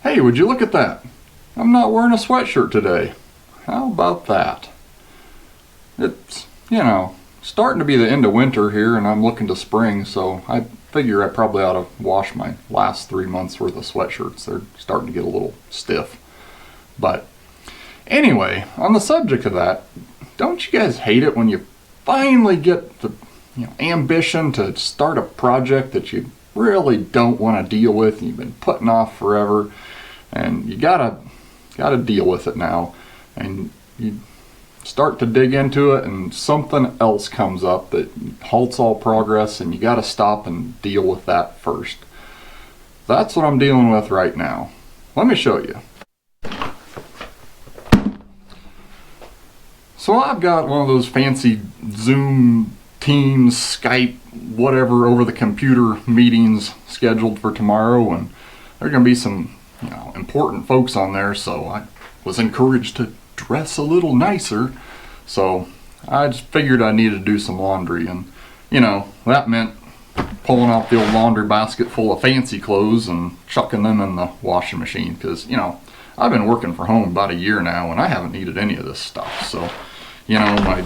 Hey, would you look at that? I'm not wearing a sweatshirt today. How about that? It's, you know, starting to be the end of winter here and I'm looking to spring, so I figure I probably ought to wash my last 3 months worth of sweatshirts. They're starting to get a little stiff. But anyway, on the subject of that, don't you guys hate it when you finally get the ambition to start a project that you really don't want to deal with and you've been putting off forever, and you gotta deal with it now, and you start to dig into it and something else comes up that halts all progress and you gotta stop and deal with that first. That's what I'm dealing with right now. Let me show you. So I've got one of those fancy Zoom, Teams, Skype, whatever over the computer meetings scheduled for tomorrow, and there are going to be some important folks on there, so I was encouraged to dress a little nicer. So I just figured I needed to do some laundry, and that meant pulling out the old laundry basket full of fancy clothes and chucking them in the washing machine, because I've been working from home about a year now and I haven't needed any of this stuff. So my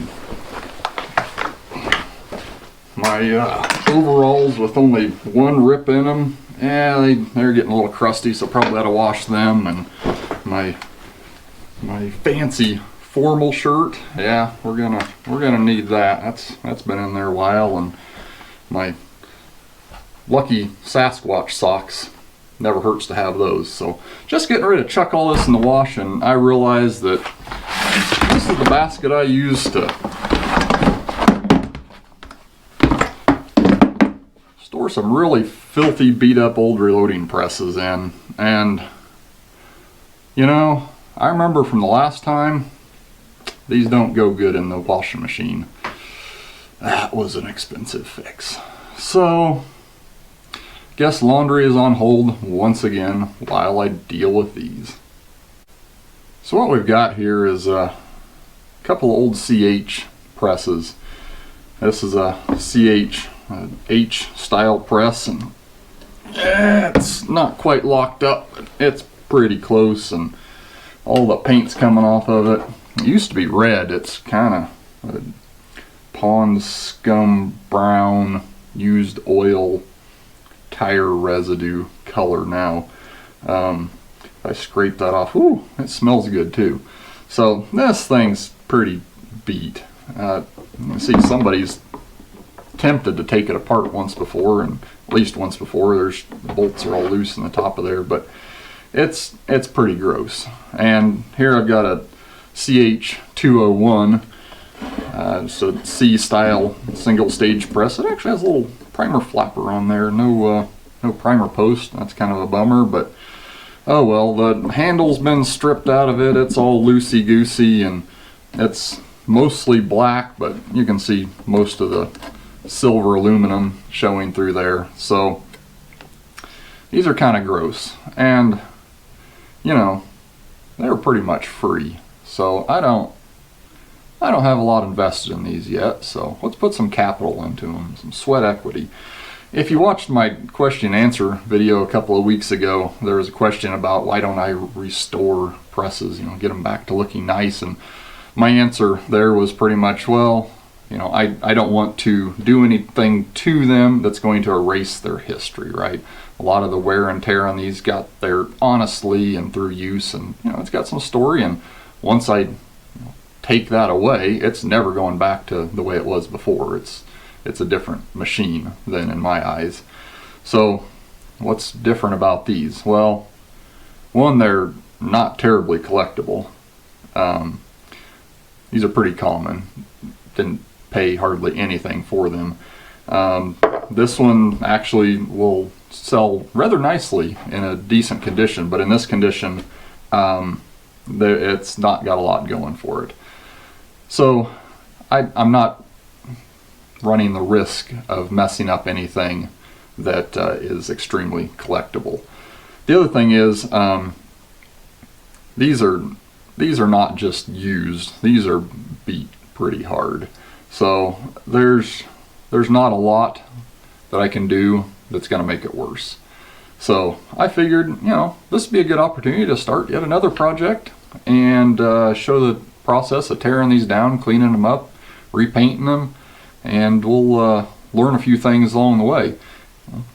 overalls with only one rip in them, they're getting a little crusty, so probably ought to wash them. And my fancy formal shirt, we're gonna need that. That's been in there a while. And my lucky Sasquatch socks, never hurts to have those. So just getting ready to chuck all this in the wash, and I realized that this is the basket I use to store some really filthy, beat up old reloading presses in. And I remember from the last time, these don't go good in the washing machine. That was an expensive fix. So guess laundry is on hold once again while I deal with these. So what we've got here is a couple of old CH presses. This is a CH H style press, and it's not quite locked up, but it's pretty close, and all the paint's coming off of it. It used to be red. It's kind of a pond scum brown used oil tire residue color now. If I scrape that off, ooh, it smells good too. So this thing's pretty beat. You see somebody's tempted to take it apart once before, and at least once before. There's the bolts are all loose in the top of there, but it's pretty gross. And here I've got a CH201, so C style single stage press. It actually has a little primer flapper on there. No primer post. That's kind of a bummer, but oh well. The handle's been stripped out of it. It's all loosey goosey, and it's mostly black, but you can see most of the silver aluminum showing through there. So these are kind of gross, and they're pretty much free. So I don't have a lot invested in these yet, so let's put some capital into them, some sweat equity. If you watched my question and answer video a couple of weeks ago, there was a question about why don't I restore presses, get them back to looking nice, and my answer there was pretty much, well, I don't want to do anything to them that's going to erase their history, right? A lot of the wear and tear on these got there honestly and through use, and it's got some story, and once I take that away, it's never going back to the way it was before. It's a different machine then in my eyes. So what's different about these? Well, one, they're not terribly collectible. These are pretty common. Didn't pay hardly anything for them. This one actually will sell rather nicely in a decent condition, but in this condition, it's not got a lot going for it. So I'm not running the risk of messing up anything that is extremely collectible. The other thing is, these are not just used, these are beat pretty hard. So there's not a lot that I can do that's going to make it worse. So I figured, you know, this would be a good opportunity to start yet another project and show the process of tearing these down, cleaning them up, repainting them, and we'll learn a few things along the way.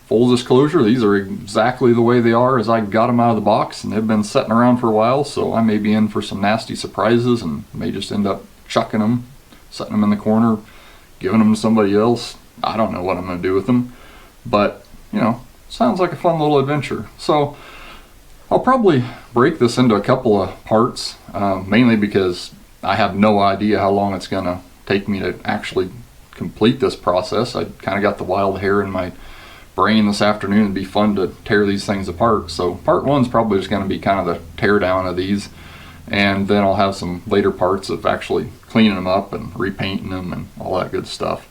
Full disclosure, these are exactly the way they are as I got them out of the box, and they've been sitting around for a while, so I may be in for some nasty surprises and may just end up chucking them, setting them in the corner, giving them to somebody else. I don't know what I'm going to do with them, but you know, sounds like a fun little adventure. So I'll probably break this into a couple of parts, mainly because I have no idea how long it's going to take me to actually complete this process. I kind of got the wild hair in my brain this afternoon. It'd be fun to tear these things apart. So part one's probably just going to be kind of the tear down of these, and then I'll have some later parts of actually cleaning them up and repainting them and all that good stuff.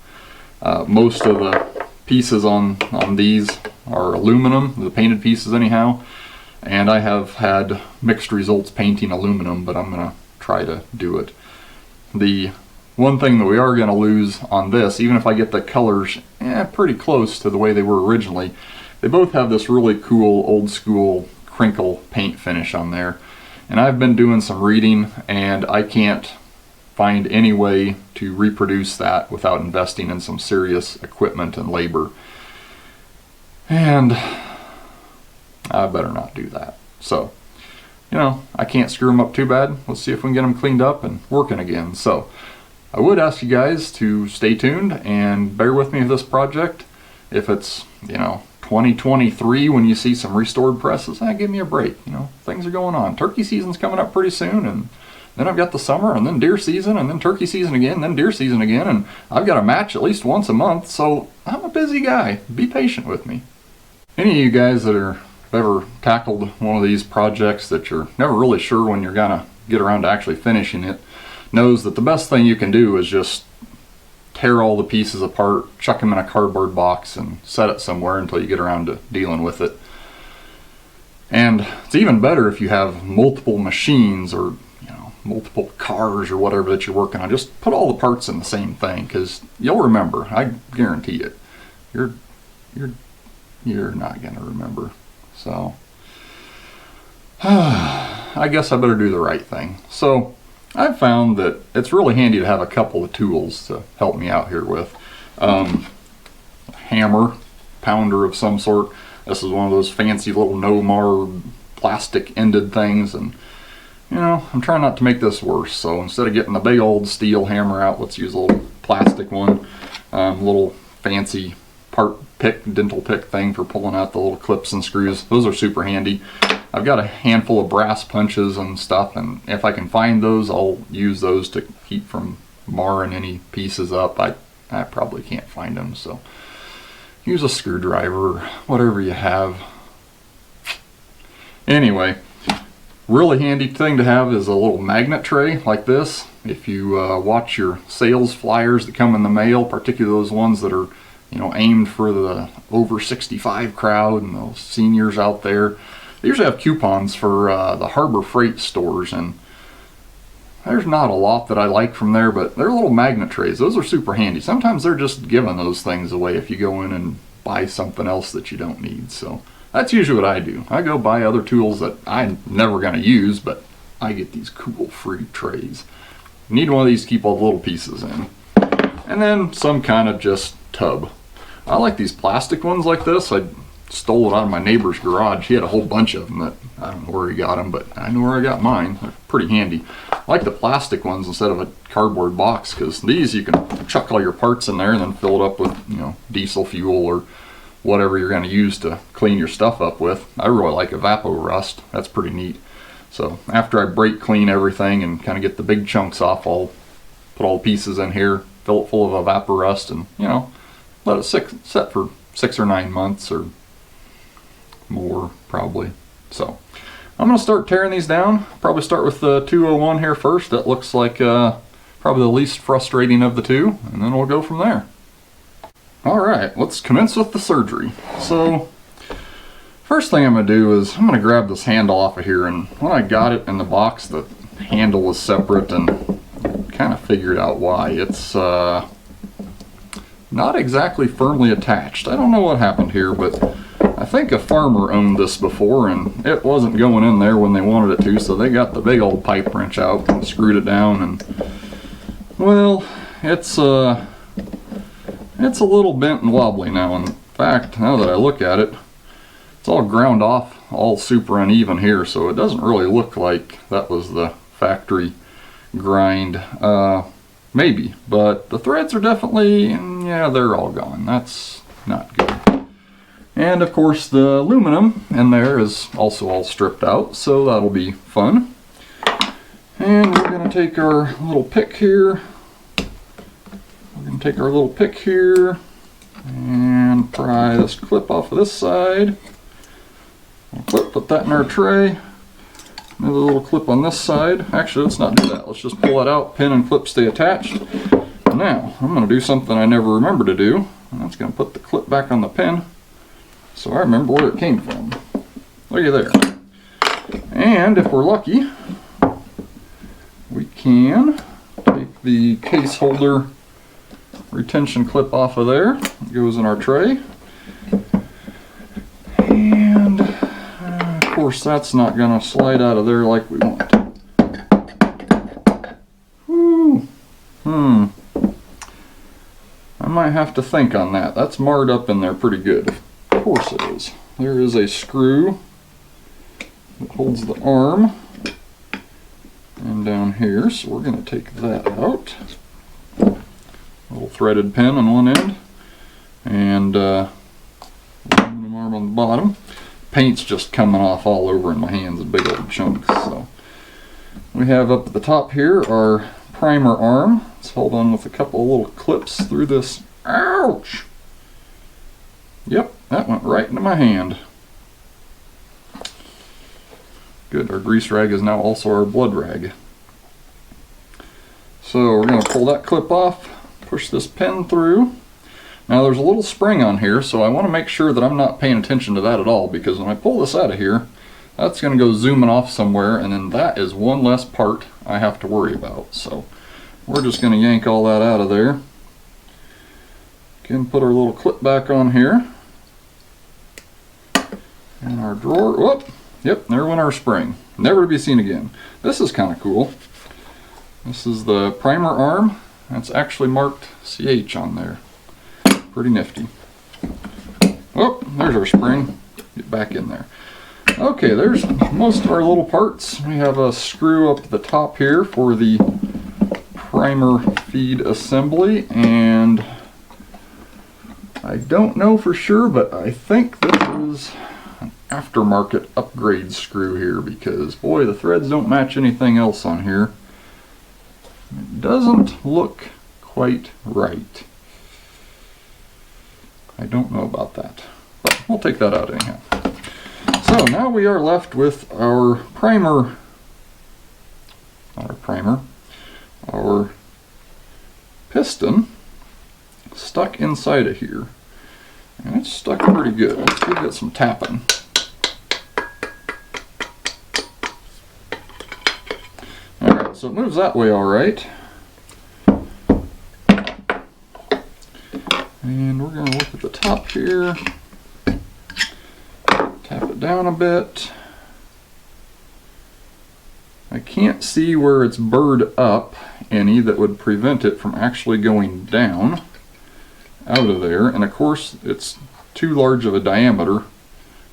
Most of the pieces on these are aluminum, the painted pieces anyhow, and I have had mixed results painting aluminum, but I'm going to try to do it. The one thing that we are going to lose on this, even if I get the colors pretty close to the way they were originally, they both have this really cool old school crinkle paint finish on there. And I've been doing some reading, and I can't find any way to reproduce that without investing in some serious equipment and labor. And I better not do that. So, you know, I can't screw them up too bad. Let's see if we can get them cleaned up and working again. So I would ask you guys to stay tuned and bear with me with this project. If it's, you know, 2023 when you see some restored presses, give me a break. You know, things are going on. Turkey season's coming up pretty soon, and then I've got the summer, and then deer season, and then turkey season again, and then deer season again, and I've got a match at least once a month, so I'm a busy guy. Be patient with me. Any of you guys that are ever tackled one of these projects that you're never really sure when you're gonna get around to actually finishing it knows that the best thing you can do is just tear all the pieces apart, chuck them in a cardboard box, and set it somewhere until you get around to dealing with it. And it's even better if you have multiple machines or, you know, multiple cars or whatever that you're working on. Just put all the parts in the same thing, because you'll remember. I guarantee it. You're not gonna remember. So I guess I better do the right thing. So I've found that it's really handy to have a couple of tools to help me out here with. A hammer, pounder of some sort. This is one of those fancy little no-mar plastic ended things, and you know, I'm trying not to make this worse, so instead of getting the big old steel hammer out, let's use a little plastic one. Little fancy part pick, dental pick thing for pulling out the little clips and screws. Those are super handy. I've got a handful of brass punches and stuff, and if I can find those, I'll use those to keep from marring any pieces up. I probably can't find them, so use a screwdriver or whatever you have. Anyway, really handy thing to have is a little magnet tray like this. If you watch your sales flyers that come in the mail, particularly those ones that are, you know, aimed for the over 65 crowd and those seniors out there, they usually have coupons for the Harbor Freight stores, and there's not a lot that I like from there, but they're little magnet trays. Those are super handy. Sometimes they're just giving those things away if you go in and buy something else that you don't need. So that's usually what I do. I go buy other tools that I'm never going to use, but I get these cool free trays. You need one of these to keep all the little pieces in. And then some kind of just tub. I like these plastic ones like this. I stole it out of my neighbor's garage. He had a whole bunch of them that I don't know where he got them, but I know where I got mine. They're pretty handy. I like the plastic ones instead of a cardboard box, because these you can chuck all your parts in there and then fill it up with, you know, diesel fuel or whatever you're going to use to clean your stuff up with. I really like Evapor-Rust. That's pretty neat. So after I brake clean everything and kind of get the big chunks off, I'll put all the pieces in here, fill it full of Evapor-Rust, and, you know, let it set for 6 or 9 months or more probably. So I'm going to start tearing these down. Probably start with the 201 here first. That looks like probably the least frustrating of the two, and then we'll go from there. Alright, let's commence with the surgery. So first thing I'm going to do is I'm going to grab this handle off of here, and when I got it in the box, the handle was separate, and kind of figured out why. It's not exactly firmly attached. I don't know what happened here, but I think a farmer owned this before and it wasn't going in there when they wanted it to, so they got the big old pipe wrench out and screwed it down, and well, it's a little bent and wobbly now. In fact, now that I look at it, it's all ground off, all super uneven here, so it doesn't really look like that was the factory grind. Maybe, but the threads are definitely, yeah, they're all gone. That's not good. And of course the aluminum in there is also all stripped out, so that'll be fun. And we're going to take our little pick here. We're going to take our little pick here and pry this clip off of this side. We'll put that in our tray. Another little clip on this side. Actually, let's not do that. Let's just pull that out. Pin and clip stay attached. Now, I'm going to do something I never remember to do. And that's going to put the clip back on the pin so I remember where it came from. Look at there. And if we're lucky, we can take the case holder retention clip off of there. It goes in our tray. And of course that's not going to slide out of there like we want. Whew. I might have to think on that. That's marred up in there pretty good. Of course it is. There is a screw that holds the arm and down here, so we're going to take that out. Little threaded pin on one end and aluminum arm on the bottom. Paint's just coming off all over in my hands in big old chunks. So we have up at the top here our primer arm. Let's hold on with a couple of little clips through this. Ouch! Yep, that went right into my hand. Good, our grease rag is now also our blood rag. So we're going to pull that clip off, push this pin through. Now there's a little spring on here, so I want to make sure that I'm not paying attention to that at all, because when I pull this out of here, that's going to go zooming off somewhere, and then that is one less part I have to worry about. So we're just going to yank all that out of there. Again, put our little clip back on here. And our drawer, whoop, yep, there went our spring. Never to be seen again. This is kind of cool. This is the primer arm. That's actually marked CH on there. Pretty nifty. Oh, there's our spring. Get back in there. Okay, there's most of our little parts. We have a screw up at the top here for the primer feed assembly, and I don't know for sure, but I think this is an aftermarket upgrade screw here, because boy, the threads don't match anything else on here. It doesn't look quite right. I don't know about that, but we'll take that out anyhow. So now we are left with our primer, not our primer, our piston stuck inside of here. And it's stuck pretty good. Let's give it some tapping. Alright, so it moves that way alright. And we're going to look at the top here. Tap it down a bit. I can't see where it's burred up any that would prevent it from actually going down out of there. And of course it's too large of a diameter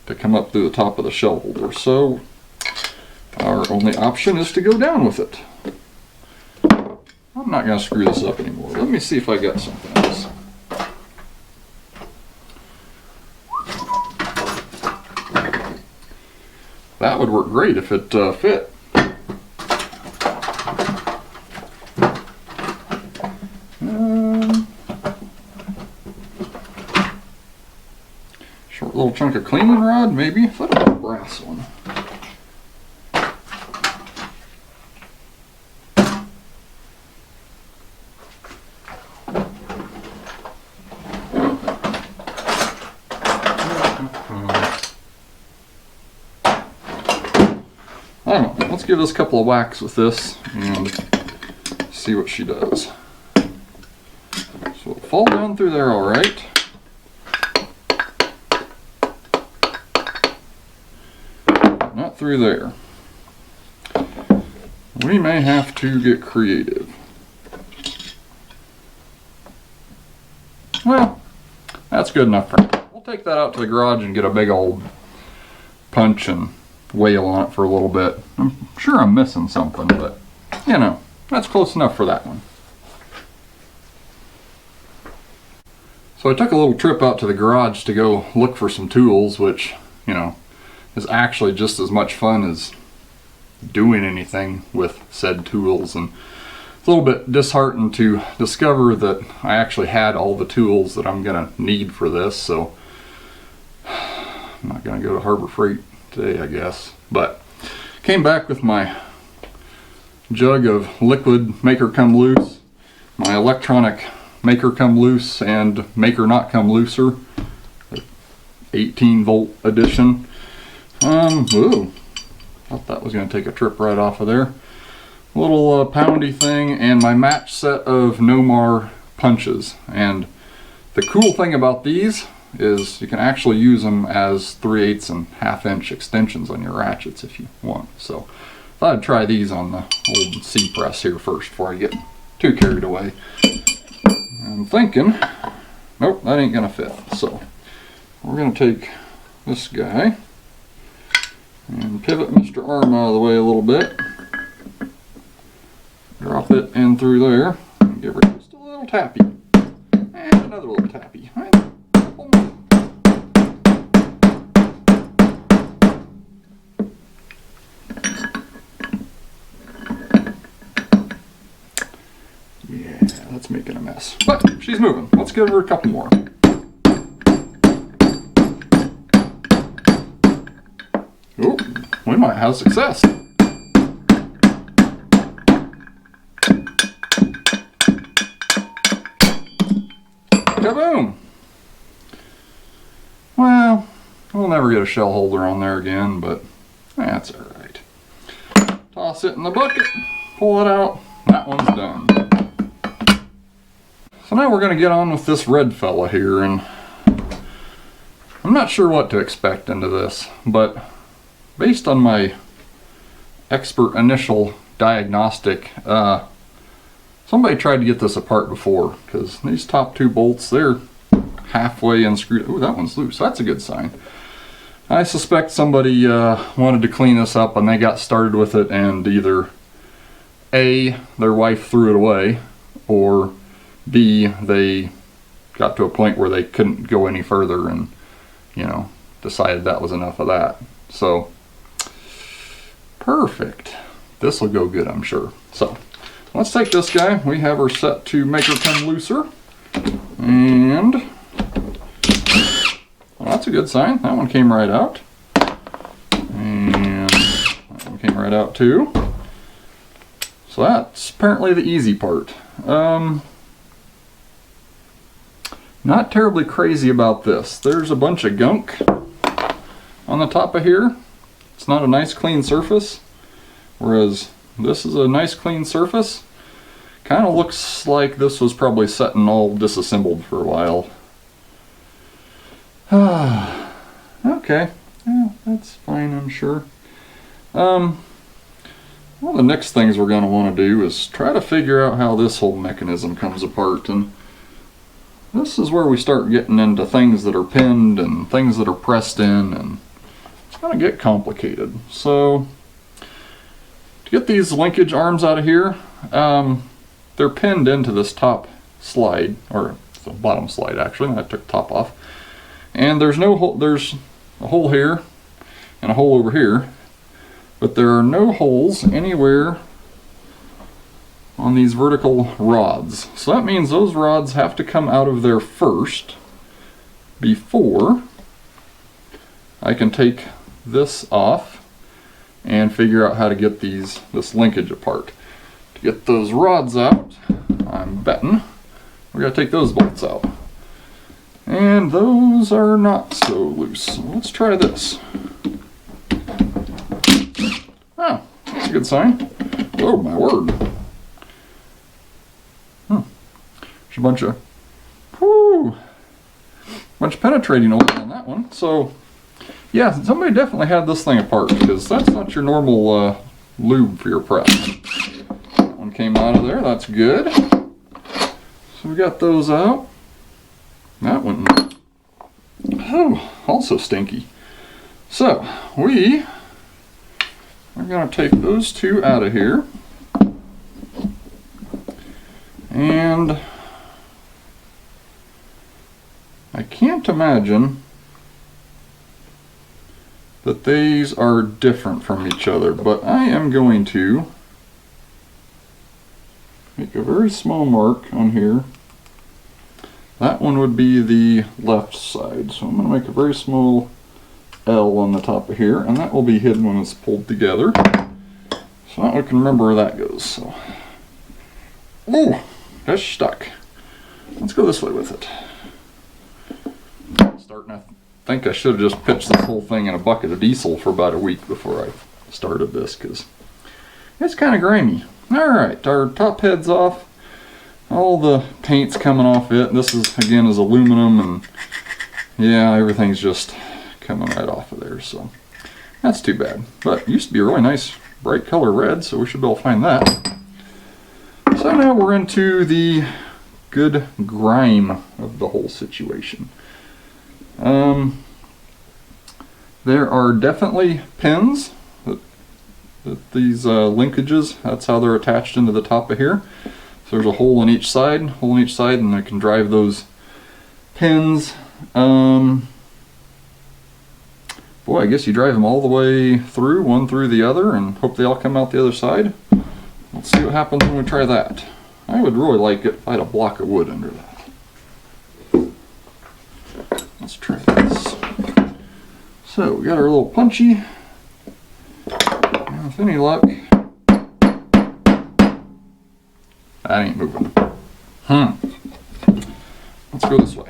to come up through the top of the shell holder. So our only option is to go down with it. I'm not going to screw this up anymore. Let me see if I got something else. That would work great if it fit. Short little chunk of cleaning rod, maybe. I thought it was a brass one. I don't know, let's give this a couple of whacks with this and see what she does. So it'll fall down through there alright. not through there. We may have to get creative. Well, that's good enough for now. We'll take that out to the garage and get a big old punch and wail on it for a little bit. I'm sure I'm missing something, but you know, that's close enough for that one. So I took a little trip out to the garage to go look for some tools, which, you know, is actually just as much fun as doing anything with said tools. And it's a little bit disheartened to discover that I actually had all the tools that I'm gonna need for this, so I'm not gonna go to Harbor Freight today, I guess. But came back with my jug of liquid maker come loose, my electronic maker come loose and maker not come looser, 18-volt edition. Ooh, thought that was going to take a trip right off of there. Little poundy thing, and my match set of Nomar punches. And the cool thing about these is you can actually use them as 3/8 and 1/2 inch extensions on your ratchets if you want. So thought I'd try these on the old C-press here first before I get too carried away. I'm thinking, nope, that ain't gonna fit. So we're gonna take this guy and pivot Mr. Arm out of the way a little bit. Drop it in through there and give her just a little tappy. And another little tappy. Right? Yeah, that's making a mess. But she's moving. Let's give her a couple more. Oh, we might have success. Kaboom! Well, we'll never get a shell holder on there again, but that's alright. Toss it in the bucket, pull it out, that one's done. So now we're going to get on with this red fella here, and I'm not sure what to expect into this, but based on my expert initial diagnostic, somebody tried to get this apart before, because these top two bolts, they're halfway unscrewed. Ooh, that one's loose. That's a good sign. I suspect somebody wanted to clean this up and they got started with it, and either A, their wife threw it away, or B, they got to a point where they couldn't go any further and, you know, decided that was enough of that. So, perfect. This will go good, I'm sure. So, let's take this guy. We have her set to make her come looser. And, well, that's a good sign. That one came right out. And that one came right out too. So that's apparently the easy part. Not terribly crazy about this. There's a bunch of gunk on the top of here. It's not a nice clean surface, whereas this is a nice clean surface. Kind of looks like this was probably set and all disassembled for a while. Okay, yeah, that's fine, I'm sure. One of the next things we're going to want to do is try to figure out how this whole mechanism comes apart, and this is where we start getting into things that are pinned and things that are pressed in, and it's going to get complicated. So to get these linkage arms out of here, they're pinned into this top slide, or the bottom slide actually. I took the top off, and there's no hole. There's a hole here and a hole over here, but there are no holes anywhere on these vertical rods. So that means those rods have to come out of there first before I can take this off and figure out how to get this linkage apart. To get those rods out, I'm betting we're going to take those bolts out. And those are not so loose. So let's try this. Oh, that's a good sign. Oh my word. There's a bunch of penetrating oil on that one. So Yeah, somebody definitely had this thing apart, because that's not your normal lube for your press. That one came out of there, that's good. So we got those out. That one, oh, also stinky. So we are going to take those two out of here. And I can't imagine that these are different from each other, but I am going to make a very small mark on here. That one would be the left side, so I'm going to make a very small L on the top of here, and that will be hidden when it's pulled together. So now we can remember where that goes. So, oh, that's stuck. Let's go this way with it. Starting to think I should have just pitched this whole thing in a bucket of diesel for about a week before I started this, because it's kind of grimy. Alright, our top head's off. All the paint's coming off it. This is, again, is aluminum, and yeah, everything's just coming right off of there, so that's too bad. But it used to be a really nice bright color red, so we should be able to find that. So now we're into the good grime of the whole situation. There are definitely pins that these linkages, that's how they're attached into the top of here. So there's a hole in each side, and I can drive those pins. Boy, I guess you drive them all the way through, one through the other, and hope they all come out the other side. Let's see what happens when we try that. I would really like it if I had a block of wood under that. Let's try this. So we got our little punchy. And with any luck, that ain't moving. Let's go this way.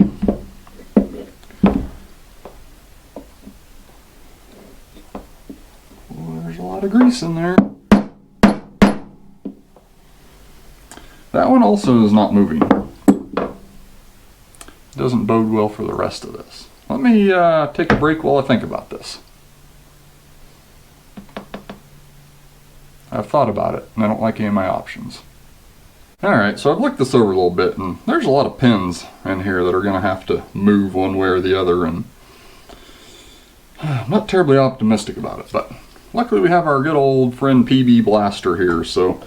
Oh, there's a lot of grease in there. That one also is not moving. Doesn't bode well for the rest of this. Let me take a break while I think about this. I've thought about it, and I don't like any of my options. Alright, so I've looked this over a little bit, and there's a lot of pins in here that are going to have to move one way or the other, and I'm not terribly optimistic about it, but luckily we have our good old friend PB Blaster here, so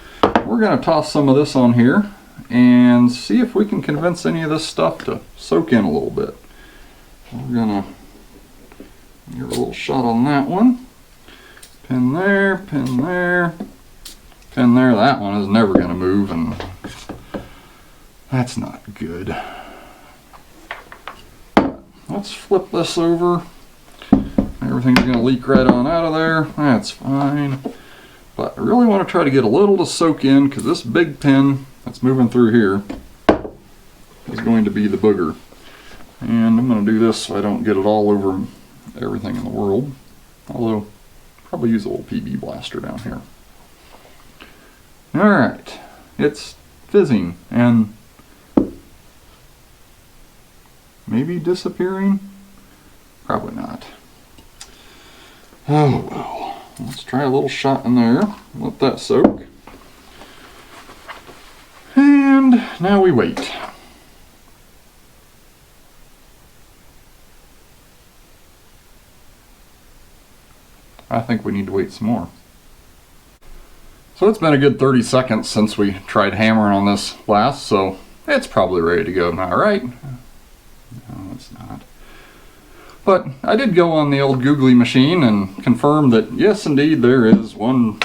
we're going to toss some of this on here and see if we can convince any of this stuff to soak in a little bit. We're going to give a little shot on that one. Pin there, pin there, pin there. That one is never going to move, and that's not good. Let's flip this over. Everything's going to leak right on out of there. That's fine. But I really want to try to get a little to soak in, because this big pin that's moving through here is going to be the booger. And I'm going to do this so I don't get it all over everything in the world. Although, probably use a little PB Blaster down here. Alright, it's fizzing and maybe disappearing? Probably not. Oh well, let's try a little shot in there, let that soak. And now we wait. I think we need to wait some more. So it's been a good 30 seconds since we tried hammering on this last, so it's probably ready to go now, right? No, it's not. But I did go on the old googly machine and confirm that yes, indeed, there is one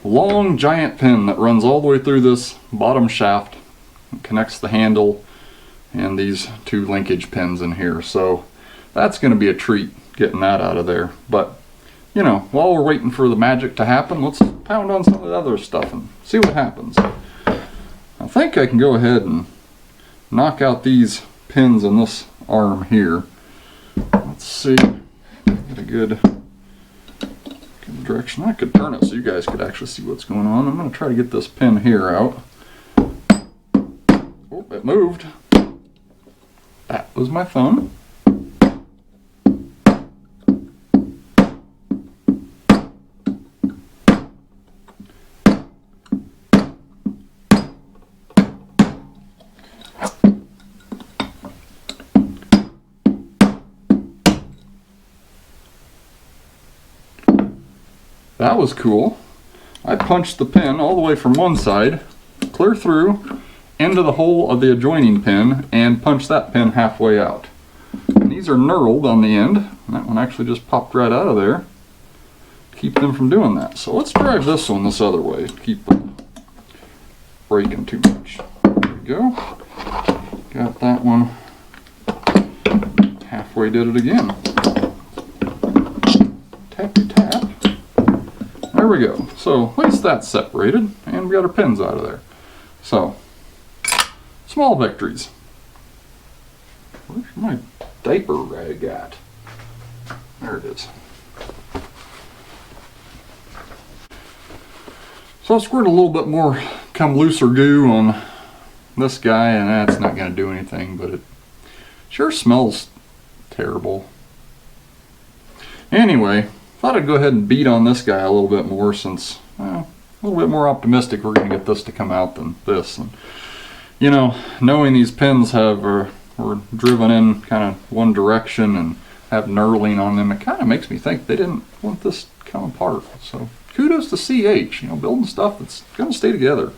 long giant pin that runs all the way through this bottom shaft and connects the handle and these two linkage pins in here. So that's going to be a treat getting that out of there. But you know, while we're waiting for the magic to happen, let's pound on some of the other stuff and see what happens. I think I can go ahead and knock out these pins in this arm here. Let's see, get a good direction. I could turn it so you guys could actually see what's going on. I'm going to try to get this pin here out. Oh, it moved. That was my thumb. that was cool. I punched the pin all the way from one side, clear through, into the hole of the adjoining pin, and punched that pin halfway out. And these are knurled on the end. And that one actually just popped right out of there. Keep them from doing that. So let's drive this one this other way. Keep them breaking too much. There we go. Got that one. Halfway did it again. Tappy tap. There we go. So at least that's separated, and we got our pins out of there. So, small victories. Where's my diaper rag at? There it is. So I squirted a little bit more come looser goo on this guy, and that's not going to do anything, but it sure smells terrible. Anyway, thought I'd go ahead and beat on this guy a little bit more, since a little bit more optimistic we're going to get this to come out than this. And you know, knowing these pins were driven in kind of one direction and have knurling on them, it kind of makes me think they didn't want this to come apart. So kudos to CH, you know, building stuff that's going to stay together.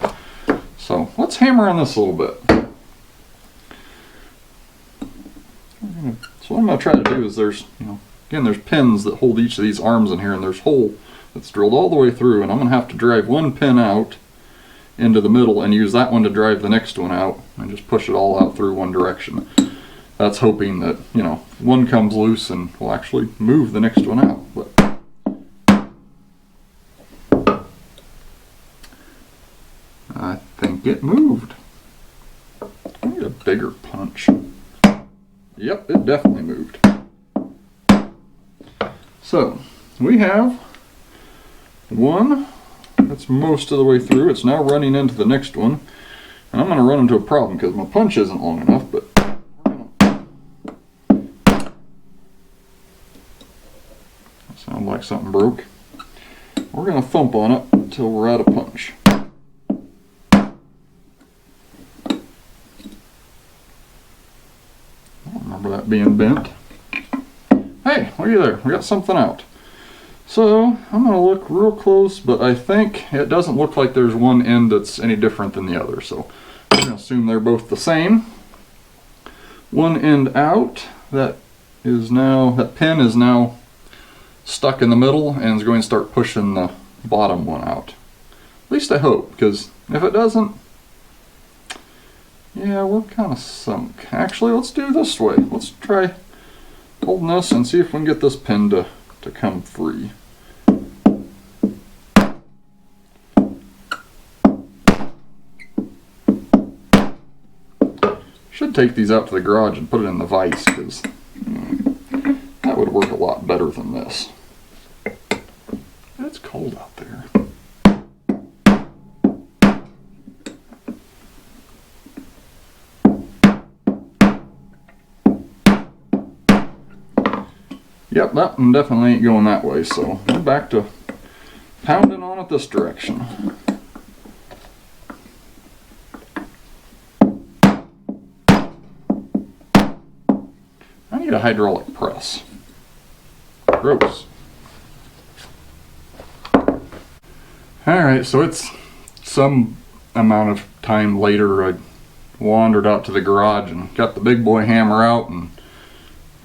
So let's hammer on this a little bit. So what I'm going to try to do is there's pins that hold each of these arms in here, and there's a hole that's drilled all the way through, and I'm going to have to drive one pin out into the middle and use that one to drive the next one out, and just push it all out through one direction. That's hoping that, you know, one comes loose and will actually move the next one out. But I think it moved. I need a bigger punch. Yep, it definitely moved. So we have one that's most of the way through. It's now running into the next one, and I'm going to run into a problem because my punch isn't long enough, but sounds like something broke. We're going to thump on it until we're out of punch. I don't remember that being bent. Hey, looky there, we got something out. So I'm going to look real close, but I think it doesn't look like there's one end that's any different than the other. So I'm going to assume they're both the same. One end out, that pin is now stuck in the middle and is going to start pushing the bottom one out. At least I hope, because if it doesn't, yeah, we're kind of sunk. Actually, let's do it this way. Let's try holding this and see if we can get this pin to come free. Should take these out to the garage and put it in the vise, because that would work a lot better than this. It's cold out there. Yep, that one definitely ain't going that way, so we're back to pounding on it this direction. I need a hydraulic press. Gross. Alright, so it's some amount of time later. I wandered out to the garage and got the big boy hammer out and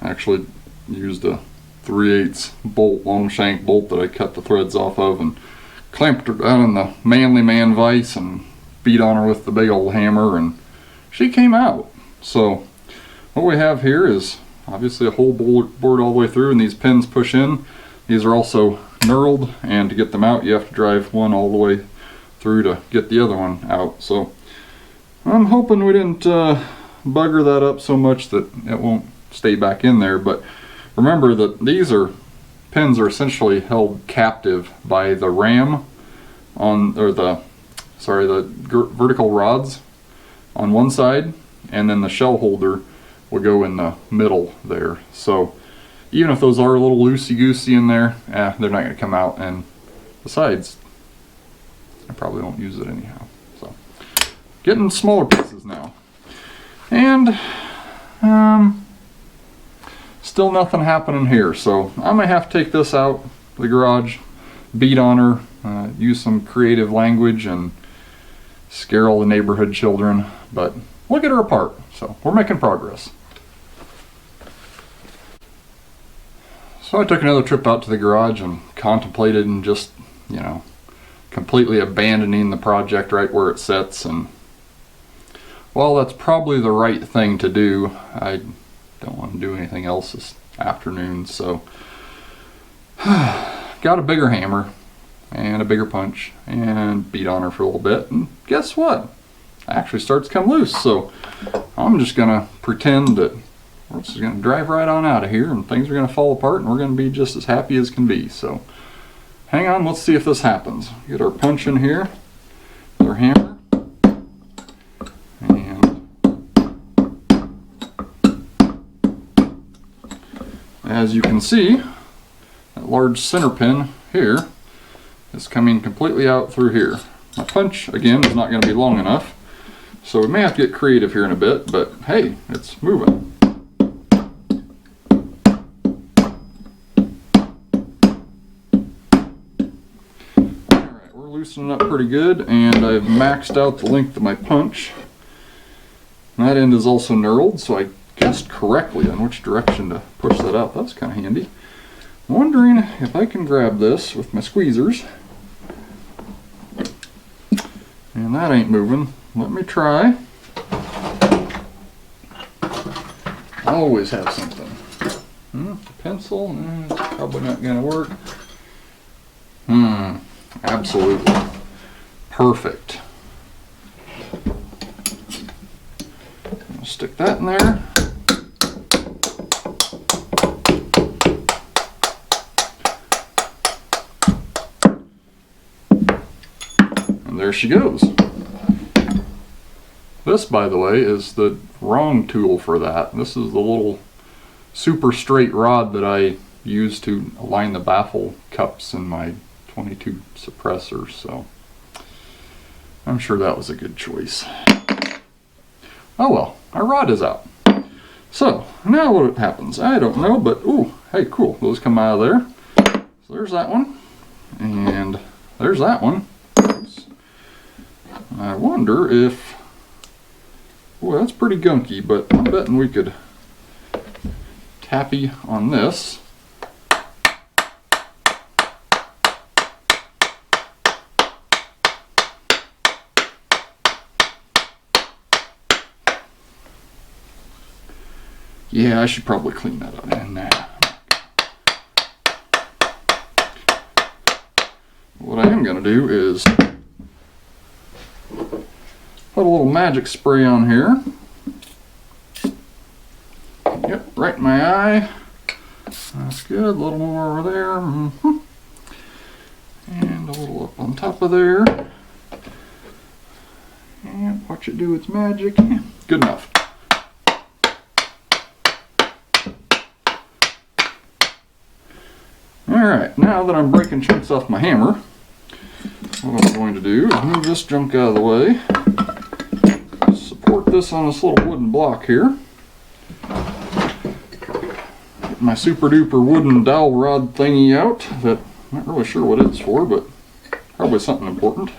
actually used a 3/8 bolt, long shank bolt that I cut the threads off of, and clamped her down in the manly man vise and beat on her with the big old hammer, and she came out. So what we have here is obviously a whole board all the way through, and these pins push in. These are also knurled, and to get them out you have to drive one all the way through to get the other one out. So I'm hoping we didn't bugger that up so much that it won't stay back in there, but remember that these pins are essentially held captive by the ram the vertical rods on one side, and then the shell holder will go in the middle there. So even if those are a little loosey-goosey in there, they're not going to come out, and besides, I probably won't use it anyhow. So getting smaller pieces now, and still nothing happening here, so I may have to take this out to the garage, beat on her, use some creative language, and scare all the neighborhood children, but we'll get her apart. So we're making progress. So I took another trip out to the garage and contemplated and just, you know, completely abandoning the project right where it sits. And well, that's probably the right thing to do. I don't want to do anything else this afternoon, so got a bigger hammer and a bigger punch and beat on her for a little bit, and guess what? It actually starts to come loose. So I'm just gonna pretend that we're just gonna drive right on out of here and things are gonna fall apart and we're gonna be just as happy as can be. So hang on, let's see if this happens. Get our punch in here with our hammer, and as you can see, that large center pin here is coming completely out through here. My punch, again, is not going to be long enough, so we may have to get creative here in a bit, but hey, it's moving. Alright, we're loosening up pretty good, and I've maxed out the length of my punch. That end is also knurled, so I guessed correctly on which direction to push that out. That's kind of handy. I'm wondering if I can grab this with my squeezers. And that ain't moving. Let me try. I always have something. Pencil? It's probably not going to work. Absolutely. Perfect. I'll stick that in there. There she goes. This, by the way, is the wrong tool for that. This is the little super straight rod that I use to align the baffle cups in my 22 suppressors, so I'm sure that was a good choice. Oh well, our rod is out. So now what happens? I don't know, but ooh, hey, cool, those come out of there. So there's that one, and there's that one. I wonder if, well, that's pretty gunky, but I'm betting we could tappy on this. Yeah, I should probably clean that up. And what I am going to do is put a little magic spray on here. Yep, right in my eye. That's good. A little more over there. And a little up on top of there. And watch it do its magic. Good enough. Alright, now that I'm breaking chunks off my hammer, what I'm going to do is move this junk out of the way. Support this on this little wooden block here. Get my super duper wooden dowel rod thingy out that I'm not really sure what it's for, but probably something important.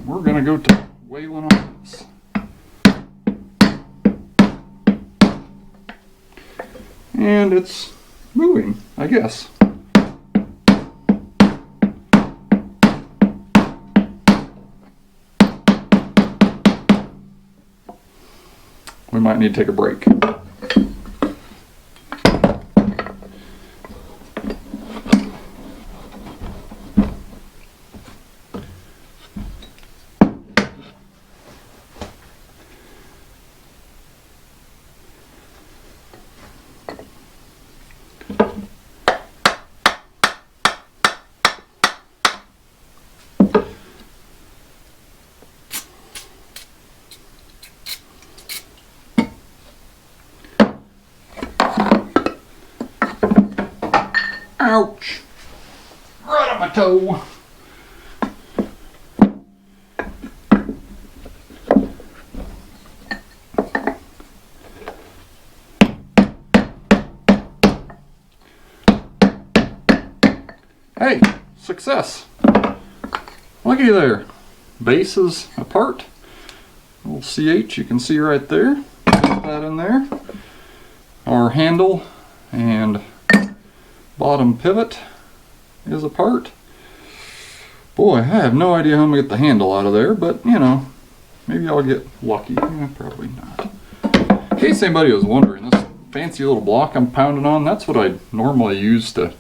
We're going to go to whaling on this. And it's moving, I guess. We might need to take a break. Ouch! Right on my toe. Hey, success. Looky there. Base is apart. Little CH you can see right there. Put that in there. Our handle and bottom pivot is apart. Boy, I have no idea how I'm going to get the handle out of there, but you know, maybe I'll get lucky. Probably not. In case anybody was wondering, this fancy little block I'm pounding on, that's what I normally use to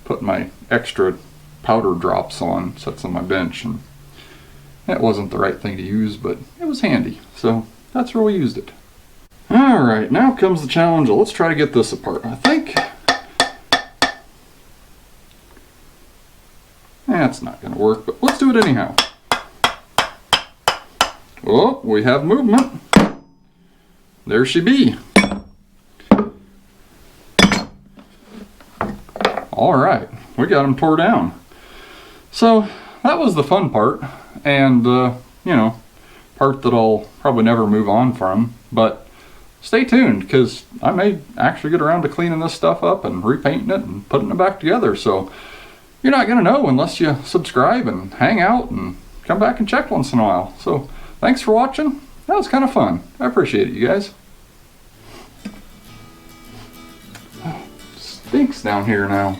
put my extra powder drops on, sets on my bench, and that wasn't the right thing to use, but it was handy, so that's where we used it. Alright, now comes the challenge. Let's try to get this apart. I think that's not going to work, but let's do it anyhow. Oh, we have movement. There she be. Alright, we got them tore down. So, that was the fun part, and, you know, part that I'll probably never move on from, but stay tuned, because I may actually get around to cleaning this stuff up and repainting it and putting it back together, so you're not going to know unless you subscribe and hang out and come back and check once in a while. So, thanks for watching. That was kind of fun. I appreciate it, you guys. Stinks down here now.